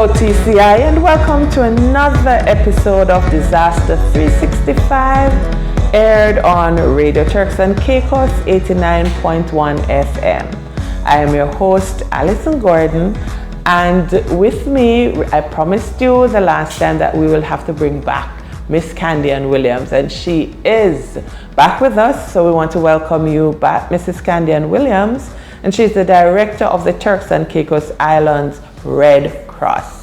Hello TCI and welcome to another episode of Disaster 365, aired on Radio Turks and Caicos 89.1 FM. I am your host Alison Gordon, and with me, I promised you the last time that we will have to bring back Miss Candy Ann Williams, and she is back with us, so we want to welcome you back, Mrs. Candy Ann Williams, and she's the director of the Turks and Caicos Islands Red Cross.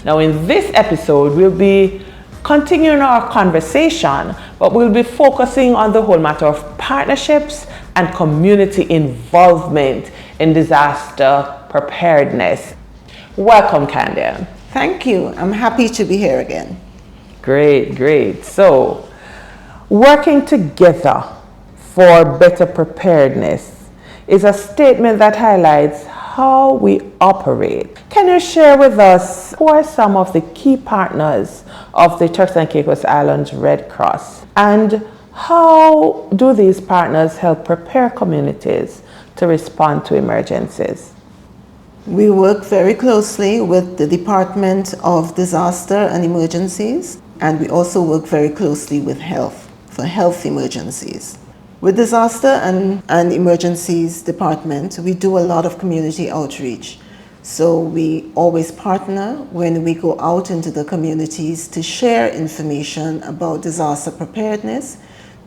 Now in this episode, we'll be continuing our conversation, but we'll be focusing on the whole matter of partnerships and community involvement in disaster preparedness. Welcome, Candy Ann. Thank you. I'm happy to be here again. Great. So, working together for better preparedness is a statement that highlights how we operate. Can you share with us who are some of the key partners of the Turks and Caicos Islands Red Cross, and how do these partners help prepare communities to respond to emergencies? We work very closely with the Department of Disaster and Emergencies, and we also work very closely with health for health emergencies. With Disaster and Emergencies Department, we do a lot of community outreach. So we always partner when we go out into the communities to share information about disaster preparedness,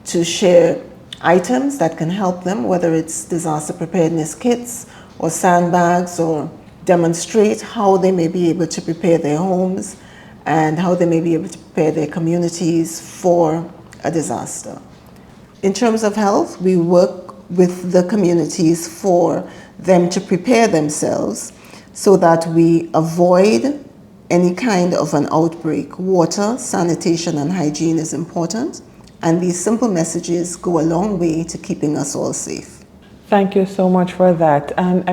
to share items that can help them, whether it's disaster preparedness kits or sandbags, or demonstrate how they may be able to prepare their homes and how they may be able to prepare their communities for a disaster. In terms of health, we work with the communities for them to prepare themselves so that we avoid any kind of an outbreak. Water, sanitation, and hygiene is important, and these simple messages go a long way to keeping us all safe. Thank you so much for that. And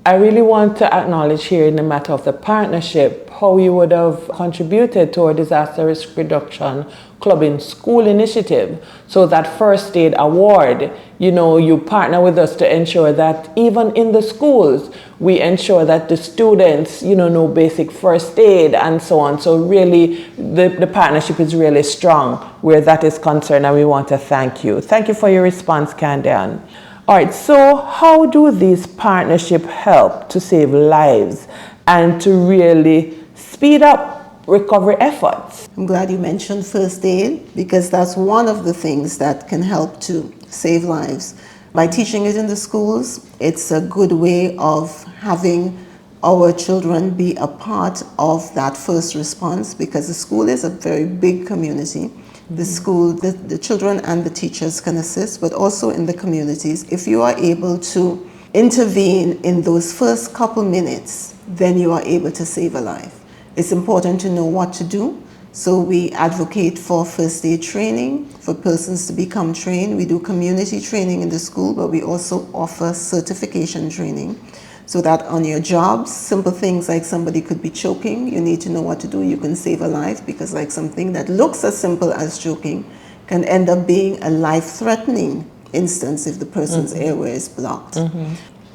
I really want to acknowledge here in the matter of the partnership, how you would have contributed to our disaster risk reduction club in school initiative. So that first aid award, you partner with us to ensure that even in the schools, we ensure that the students, know basic first aid and so on. So really, the partnership is really strong where that is concerned, and we want to thank you. Thank you for your response, Candy Ann. All right, so how do these partnerships help to save lives and to really speed up recovery efforts? I'm glad you mentioned first aid, because that's one of the things that can help to save lives. By teaching it in the schools, it's a good way of having our children be a part of that first response, because the school is a very big community. The school, the children and the teachers can assist, but also in the communities. If you are able to intervene in those first couple minutes, then you are able to save a life. It's important to know what to do. So we advocate for first aid training, for persons to become trained. We do community training in the school, but we also offer certification training, so that on your jobs, simple things like somebody could be choking, you need to know what to do. You can save a life, because like something that looks as simple as choking can end up being a life-threatening instance if the person's airway is blocked.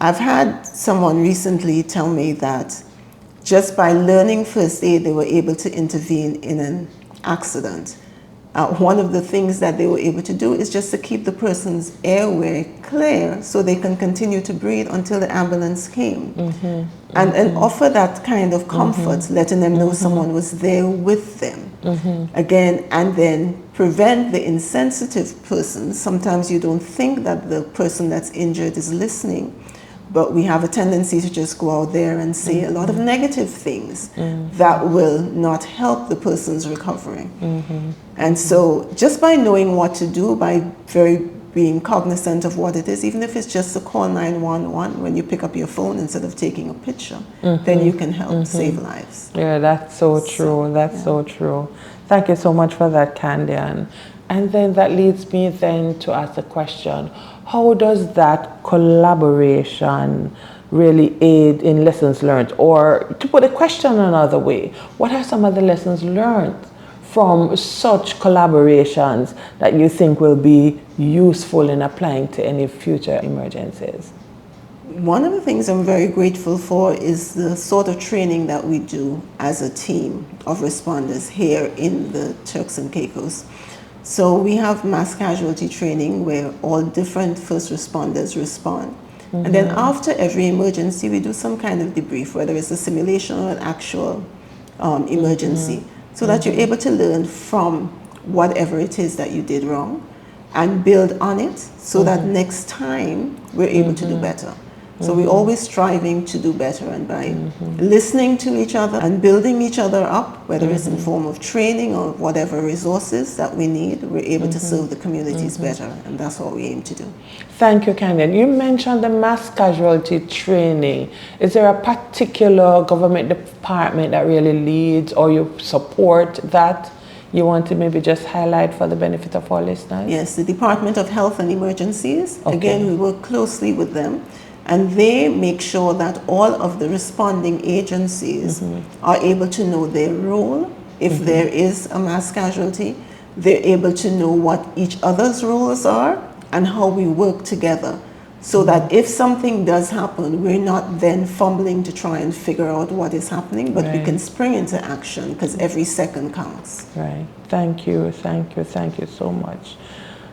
I've had someone recently tell me that just by learning first aid, they were able to intervene in an accident. One of the things that they were able to do is just to keep the person's airway clear so they can continue to breathe until the ambulance came. And offer that kind of comfort, letting them know someone was there with them. Again, and then prevent the insensitive person. Sometimes you don't think that the person that's injured is listening, but we have a tendency to just go out there and say a lot of negative things that will not help the person's recovery. And so just by knowing what to do, by being cognizant of what it is, even if it's just to call 911 when you pick up your phone instead of taking a picture, then you can help save lives. Yeah, that's so true. So true. Thank you so much for that, Candy Ann. And then that leads me then to ask the question, how does that collaboration really aid in lessons learned? Or to put the question another way, what are some of the lessons learned from such collaborations that you think will be useful in applying to any future emergencies? One of the things I'm very grateful for is the sort of training that we do as a team of responders here in the Turks and Caicos. So we have mass casualty training where all different first responders respond. And then after every emergency, we do some kind of debrief, whether it's a simulation or an actual emergency, so that you're able to learn from whatever it is that you did wrong and build on it so that next time we're able to do better. So we're always striving to do better, and by listening to each other and building each other up, whether it's in form of training or whatever resources that we need, we're able to serve the communities better, and that's what we aim to do. Thank you, Candian. You mentioned the mass casualty training. Is there a particular government department that really leads or you support that you want to maybe just highlight for the benefit of our listeners? Yes, the Department of Health and Emergencies. Okay. Again, we work closely with them, and they make sure that all of the responding agencies are able to know their role. If there is a mass casualty, they're able to know what each other's roles are and how we work together, so that if something does happen, we're not then fumbling to try and figure out what is happening, but we can spring into action because every second counts. Right. Thank you so much.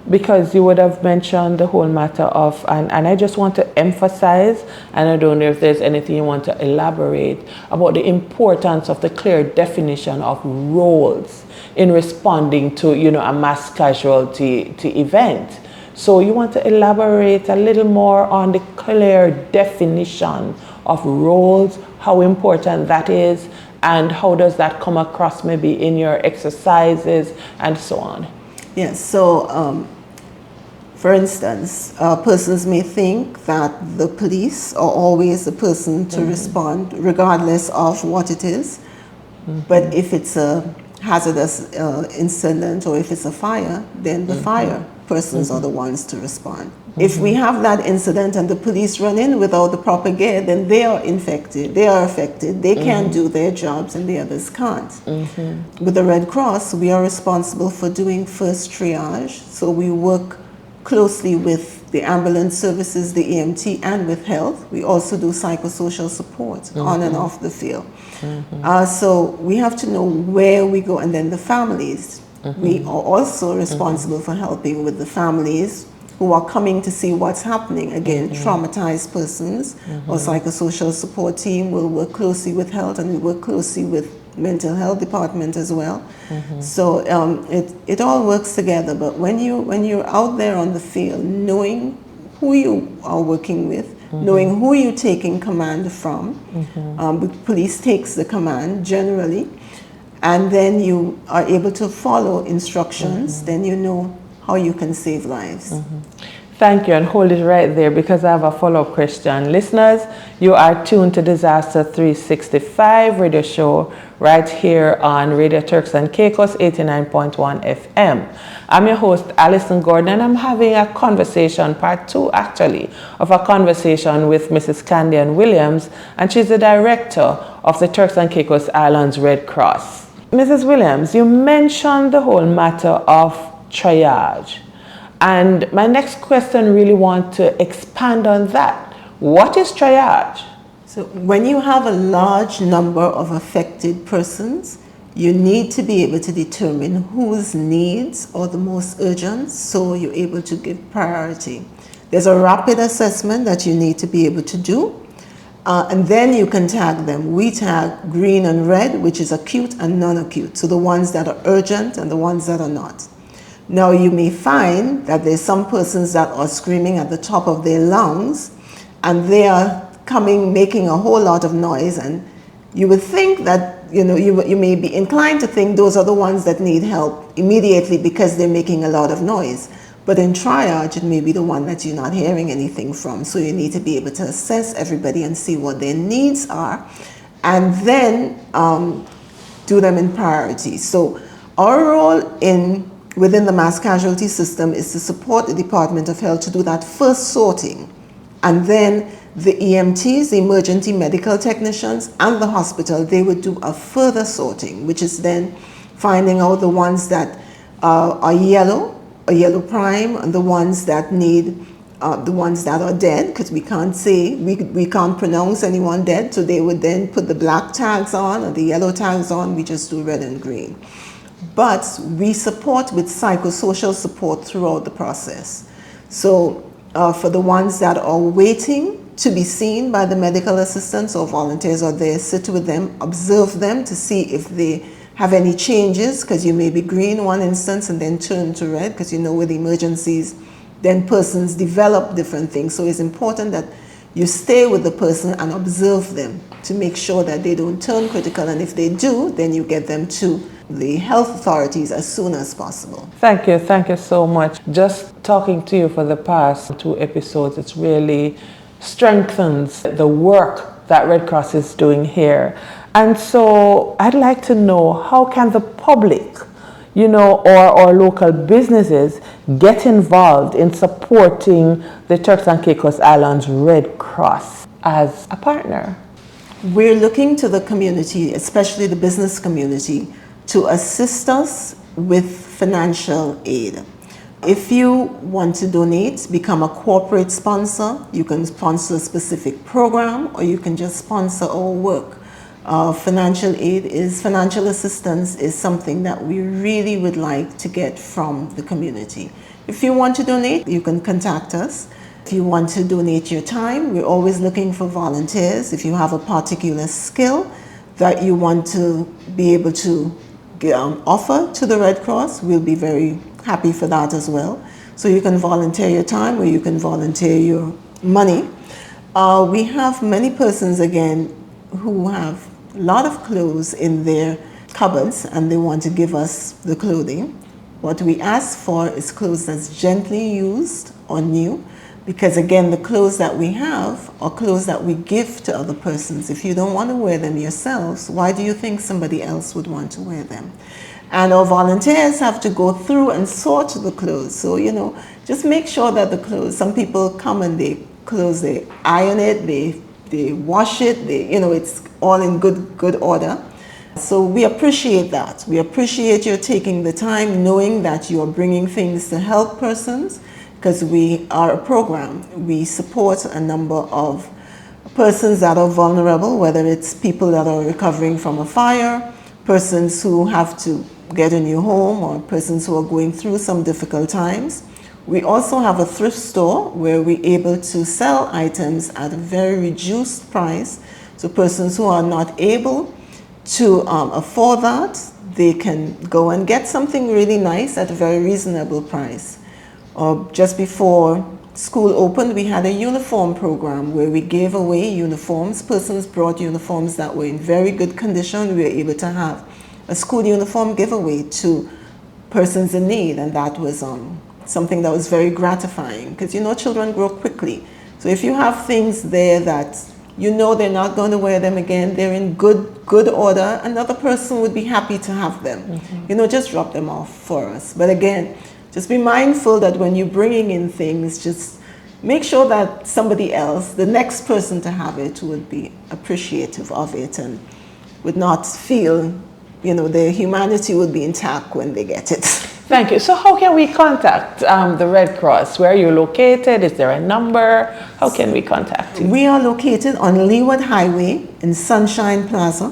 Because you would have mentioned the whole matter of, and I just want to emphasize, and I don't know if there's anything you want to elaborate about the importance of the clear definition of roles in responding to, a mass casualty event. So you want to elaborate a little more on the clear definition of roles, how important that is, and how does that come across maybe in your exercises and so on? Yes, so for instance, persons may think that the police are always the person to respond regardless of what it is. But if it's a hazardous incident or if it's a fire, then the fire persons are the ones to respond. If we have that incident and the police run in without the proper gear, then they are affected, they can't do their jobs and the others can't. With the Red Cross, we are responsible for doing first triage, so we work closely with the ambulance services, the EMT, and with health. We also do psychosocial support on and off the field. So we have to know where we go, and then the families. We are also responsible for helping with the families who are coming to see what's happening. Again, traumatized persons. Our psychosocial support team will work closely with health, and we work closely with mental health department as well. So it all works together. But when you're out there on the field, knowing who you are working with, knowing who you're taking command from, the police takes the command generally, and then you are able to follow instructions, then you know how you can save lives. Thank you, and hold it right there because I have a follow-up question. Listeners, you are tuned to Disaster 365 radio show right here on Radio Turks and Caicos 89.1 FM. I'm your host, Alison Gordon, and I'm having a conversation, part 2 actually, of a conversation with Mrs. Candian Williams, and she's the director of the Turks and Caicos Islands Red Cross. Mrs. Williams, you mentioned the whole matter of triage. And my next question really want to expand on that. What is triage? So when you have a large number of affected persons, you need to be able to determine whose needs are the most urgent, so you're able to give priority. There's a rapid assessment that you need to be able to do, and then you can tag them. We tag green and red, which is acute and non-acute, so the ones that are urgent and the ones that are not. Now you may find that there's some persons that are screaming at the top of their lungs, and they are making a whole lot of noise, and you would think that, you may be inclined to think those are the ones that need help immediately because they're making a lot of noise. But in triage, it may be the one that you're not hearing anything from. So you need to be able to assess everybody and see what their needs are, and then do them in priority. So our role within the mass casualty system is to support the Department of Health to do that first sorting, and then the EMTs, the emergency medical technicians, and the hospital, they would do a further sorting, which is then finding out the ones that are yellow, or yellow prime, and the ones that need the ones that are dead, because we can't say, we can't pronounce anyone dead, so they would then put the black tags on or the yellow tags on. We just do red and green. But we support with psychosocial support throughout the process. So for the ones that are waiting to be seen by the medical assistants or volunteers or there, sit with them, observe them to see if they have any changes, because you may be green one instance and then turn to red, because you know with emergencies, then persons develop different things. So it's important that you stay with the person and observe them to make sure that they don't turn critical, and if they do, then you get them to the health authorities as soon as possible. Thank you so much. Just talking to you for the past 2 episodes, it's really strengthens the work that Red Cross is doing here. And so I'd like to know, how can the public, or local businesses get involved in supporting the Turks and Caicos Islands Red Cross as a partner? We're looking to the community, especially the business community, to assist us with financial aid. If you want to donate, become a corporate sponsor, you can sponsor a specific program, or you can just sponsor our work. Financial assistance is something that we really would like to get from the community. If you want to donate, you can contact us. If you want to donate your time, we're always looking for volunteers. If you have a particular skill that you want to be able to offer to the Red Cross, we'll be very happy for that as well. So you can volunteer your time or you can volunteer your money. We have many persons, again, who have a lot of clothes in their cupboards and they want to give us the clothing. What we ask for is clothes that's gently used or new, because again, the clothes that we have are clothes that we give to other persons. If you don't want to wear them yourselves, why do you think somebody else would want to wear them? And our volunteers have to go through and sort the clothes. So, just make sure that the clothes, some people come and they iron it, they wash it, it's all in good order. So we appreciate that. We appreciate you taking the time, knowing that you are bringing things to help persons, because we are a program. We support a number of persons that are vulnerable, whether it's people that are recovering from a fire, persons who have to get a new home, or persons who are going through some difficult times. We also have a thrift store where we're able to sell items at a very reduced price. So persons who are not able to afford that, they can go and get something really nice at a very reasonable price. Just before school opened, we had a uniform program where we gave away uniforms. Persons brought uniforms that were in very good condition. We were able to have a school uniform giveaway to persons in need, and that was something that was very gratifying, because children grow quickly. So if you have things there that they're not going to wear them again, they're in good order, another person would be happy to have them. Mm-hmm. Just drop them off for us. But again, just be mindful that when you're bringing in things, just make sure that somebody else, the next person to have it, would be appreciative of it and would not feel, their humanity would be intact when they get it. Thank you. So how can we contact the Red Cross? Where are you located? Is there a number? How can we contact you? We are located on Leeward Highway in Sunshine Plaza.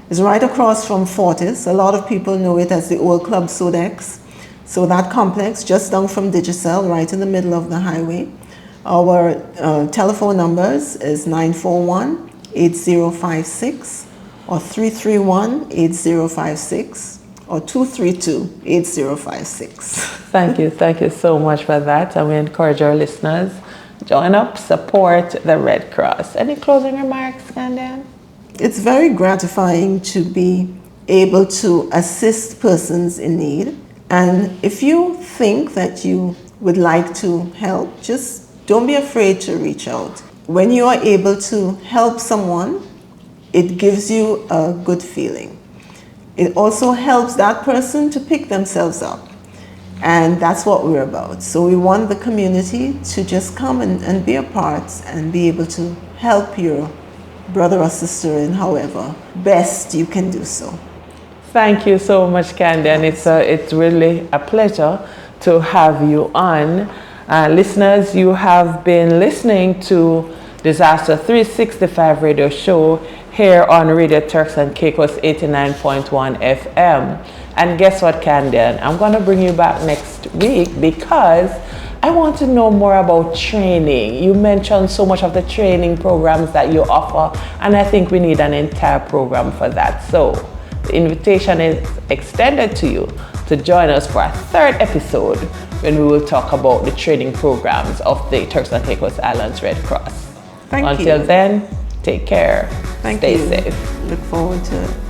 It's right across from Fortis. A lot of people know it as the old Club Sodex. So that complex, just down from Digicel, right in the middle of the highway. Our telephone numbers is 941-8056 or 331-8056 or 232-8056. Thank you so much for that. And we encourage our listeners, join up, support the Red Cross. Any closing remarks, Candian? It's very gratifying to be able to assist persons in need. And if you think that you would like to help, just don't be afraid to reach out. When you are able to help someone, it gives you a good feeling. It also helps that person to pick themselves up. And that's what we're about. So we want the community to just come and be a part and be able to help your brother or sister in however best you can do so. Thank you so much, Candy, and it's really a pleasure to have you on. Listeners, you have been listening to Disaster 365 radio show here on Radio Turks and Caicos 89.1 FM. And guess what, Candian? I'm going to bring you back next week because I want to know more about training. You mentioned so much of the training programs that you offer, and I think we need an entire program for that. So the invitation is extended to you to join us for a third episode when we will talk about the training programs of the Turks and Caicos Islands Red Cross. Thank you. Until then, take care. Thank Stay you. safe. Look forward to it.